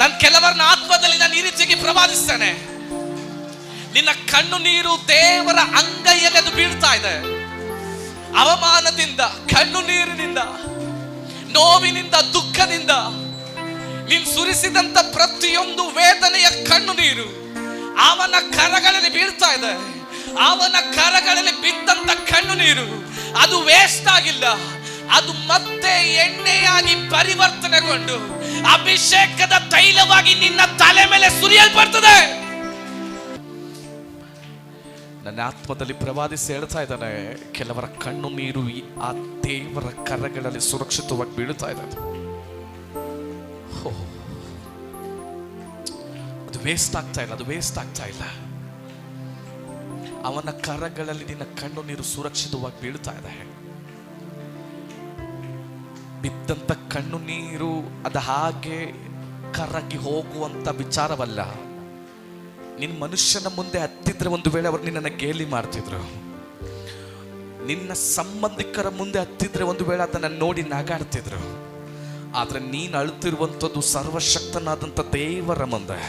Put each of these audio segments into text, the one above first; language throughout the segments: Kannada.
ನಾನು ಕೆಲವರನ್ನ ಆತ್ಮದಲ್ಲಿ ನಾನು ಈ ರೀತಿಯಾಗಿ ಪ್ರವಾದಿಸ್ತೇನೆ. ನಿನ್ನ ಕಣ್ಣು ನೀರು ದೇವರ ಅಂಗೈಯಲ್ಲಿ ಅದು ಬೀಳ್ತಾ ಇದೆ. ಅವಮಾನದಿಂದ, ಕಣ್ಣು ನೀರಿನಿಂದ, ನೋವಿನಿಂದ, ದುಃಖದಿಂದ ನೀನು ಸುರಿಸಿದಂತ ಪ್ರತಿಯೊಂದು ವೇದನೆಯ ಕಣ್ಣು ನೀರು ಅವನ ಕರಗಳಲ್ಲಿ ಬೀಳ್ತಾ ಇದೆ. ಅವನ ಕರಗಳಲ್ಲಿ ಬಿದ್ದಂತ ಕಣ್ಣು ನೀರು ಅದು ವೇಸ್ಟ್ ಆಗಿಲ್ಲ. ಅದು ಮತ್ತೆ ಎಣ್ಣೆಯಾಗಿ ಪರಿವರ್ತನೆಗೊಂಡು ಅಭಿಷೇಕದ ತೈಲವಾಗಿ ನಿನ್ನ ತಲೆ ಮೇಲೆ ಸುರಿಯಲ್ಪಡ್ತದೆ. ನನ್ನ ಆತ್ಮದಲ್ಲಿ ಪ್ರವಾದಿಸಿ ಹೇಳ್ತಾ ಇದ್ದಾನೆ, ಕೆಲವರ ಕಣ್ಣು ನೀರು ಆ ದೇವರ ಕರಗಳಲ್ಲಿ ಸುರಕ್ಷಿತವಾಗಿ ಬೀಳುತ್ತಾ ಇದೆ. ಅದು ವೇಸ್ಟ್ ಆಗ್ತಾ ಇಲ್ಲ, ಅದು ವೇಸ್ಟ್ ಆಗ್ತಾ ಇಲ್ಲ. ಅವನ ಕರಗಳಲ್ಲಿ ನಿನ್ನ ಕಣ್ಣು ನೀರು ಸುರಕ್ಷಿತವಾಗಿ ಬೀಳ್ತಾ ಇದೆ. ಬಿದ್ದಂತ ಕಣ್ಣು ನೀರು ಅದು ಹಾಗೆ ಕರಗಿ ಹೋಗುವಂತ ವಿಚಾರವಲ್ಲ. ನಿನ್ನ ಮನುಷ್ಯನ ಮುಂದೆ ಹತ್ತಿದ್ರೆ ಒಂದು ವೇಳೆ ಅವರು ನಿನ್ನನ್ನು ಗೇಲಿ ಮಾಡ್ತಿದ್ರು. ನಿನ್ನ ಸಂಬಂಧಿಕರ ಮುಂದೆ ಹತ್ತಿದ್ರೆ ಒಂದು ವೇಳೆ ಅದನ್ನ ನೋಡಿ ನಗಾಡ್ತಿದ್ರು. ಆದ್ರೆ ನೀನು ಅಳುತ್ತಿರುವಂಥದ್ದು ಸರ್ವಶಕ್ತನಾದಂಥ ದೇವರ ಮುಂದೆ.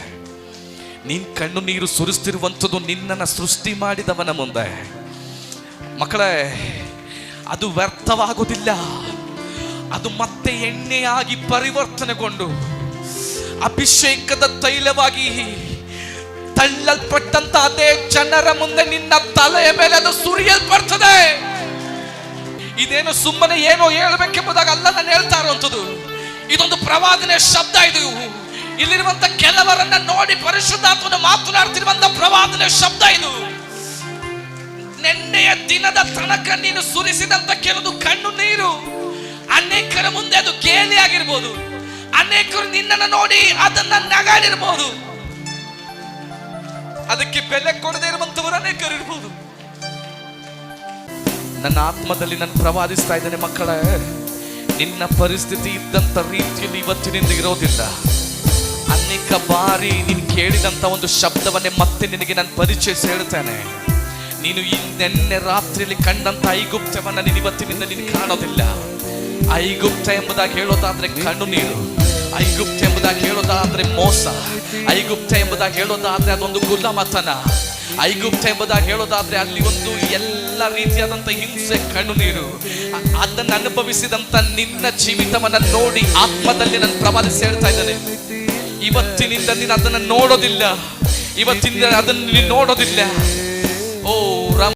ನೀನ್ ಕಣ್ಣು ನೀರು ಸುರಿಸ್ತಿರುವಂಥದ್ದು ನಿನ್ನನ್ನು ಸೃಷ್ಟಿ ಮಾಡಿದವನ ಮುಂದೆ. ಮಕ್ಕಳೇ, ಅದು ವ್ಯರ್ಥವಾಗುವುದಿಲ್ಲ. ಅದು ಮತ್ತೆ ಎಣ್ಣೆಯಾಗಿ ಪರಿವರ್ತನೆಗೊಂಡು ಅಭಿಷೇಕದ ತೈಲವಾಗಿ ತಳ್ಳಲ್ಪಟ್ಟಂತ ಅದೇ ಜನರ ಮುಂದೆ ನಿನ್ನ ತಲೆಯ ಮೇಲೆ ಅದು ಸುರಿಯಲ್ಪಡ್ತದೆ. ಇದೇನು ಸುಮ್ಮನೆ ಏನೋ ಹೇಳ್ಬೇಕೆಂಬುದಾಗ ಅಲ್ಲ ನಾನು ಹೇಳ್ತಾ ಇರುವಂಥದ್ದು. ಇದೊಂದು ಪ್ರವಾದನೆ ಶಬ್ದ. ಇದು ಇಲ್ಲಿರುವಂತ ಕೆಲವರನ್ನ ನೋಡಿ ಪರಿಶುದ್ಧಾತ್ಮನು ಮಾತನಾಡ್ತಿರುವಂತ ಪ್ರವಾದನೆ ಶಬ್ದ. ಇದು ನೆನ್ನೆಯ ದಿನದ ತನಕ ನೀನು ಸುರಿಸಿದಂತ ಕೆಲವು ಕಣ್ಣು ನೀರು ಅನೇಕರ ಮುಂದೆ ಅದು ಗೇಲಿ ಆಗಿರ್ಬೋದು. ಅನೇಕರು ನಿನ್ನನ್ನು ನೋಡಿ ಅದನ್ನ ನಗಾಡಿರ್ಬೋದು. ಅದಕ್ಕೆ ಬೆಲೆ ಕೊಡದೇ ಇರುವಂತವರು ಅನೇಕರು ಇರ್ಬೋದು. ನನ್ನ ಆತ್ಮದಲ್ಲಿ ನಾನು ಪ್ರವಾದಿಸ್ತಾ ಇದ್ದೇನೆ, ಮಕ್ಕಳೇ, ನಿನ್ನ ಪರಿಸ್ಥಿತಿ ಇದ್ದಂತ ರೀತಿಯಲ್ಲಿ ಇವತ್ತಿನಿಂದ ಇರೋದಿಲ್ಲ. ಅನೇಕ ಬಾರಿ ನೀನು ಕೇಳಿದಂತ ಒಂದು ಶಬ್ದವನ್ನೇ ಮತ್ತೆ ನಿನಗೆ ನಾನು ಪರಿಚಯಿಸಿ ಹೇಳ್ತೇನೆ. ನೀನು ಈ ನೆನ್ನೆ ರಾತ್ರಿಯಲ್ಲಿ ಕಂಡಂತ ಐಗುಪ್ತವನ್ನ ನೀನು ಇವತ್ತಿನಿಂದ ನೀನು ಕಾಣೋದಿಲ್ಲ. ಐಗುಪ್ತ ಎಂಬುದಾಗಿ ಹೇಳೋದಾದ್ರೆ ಕಣ್ಣು ನೀರು, ಐಗುಪ್ತ ಎಂಬುದಾಗಿ ಹೇಳೋದಾದ್ರೆ ಮೋಸ, ಐಗುಪ್ತ ಎಂಬುದಾಗಿ ಹೇಳೋದಾದ್ರೆ ಅದೊಂದು ಗುಲಾಮತನ, ಐಗುಪ್ತ ಎಂಬುದಾಗಿ ಹೇಳೋದಾದ್ರೆ ಅಲ್ಲಿ ಒಂದು ಎಲ್ಲ ರೀತಿಯಾದಂತ ಹಿಂಸೆ, ಕಣ್ಣು ನೀರು. ಅದನ್ನು ಅನುಭವಿಸಿದಂತ ನಿನ್ನ ಜೀವಿತವನ್ನ ನೋಡಿ ಆತ್ಮದಲ್ಲಿ ನಾನು ಪ್ರವಾದಿಸಿ ಹೇಳ್ತಾ ಇದ್ದೇನೆ, ಇವತ್ತಿನಿಂದ ನೀನು ಅದನ್ನು ನೋಡೋದಿಲ್ಲ. ಇವತ್ತಿನಿಂದ ಅದನ್ನು ನೀನು ನೋಡೋದಿಲ್ಲ. ಓ